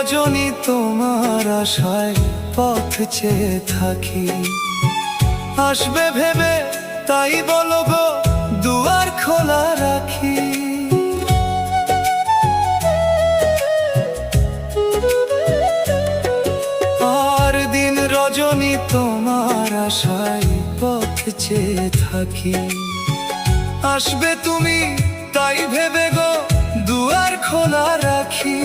রজনী তোমার আশায় পথ চেয়ে থাকি, আসবে ভেবে তাই বলো গো দুয়ার খোলা রাখি। আর দিন রজনী তোমার আশায় পথ চেয়ে থাকি, আসবে তুমি তাই ভেবে গো দুয়ার খোলা রাখি।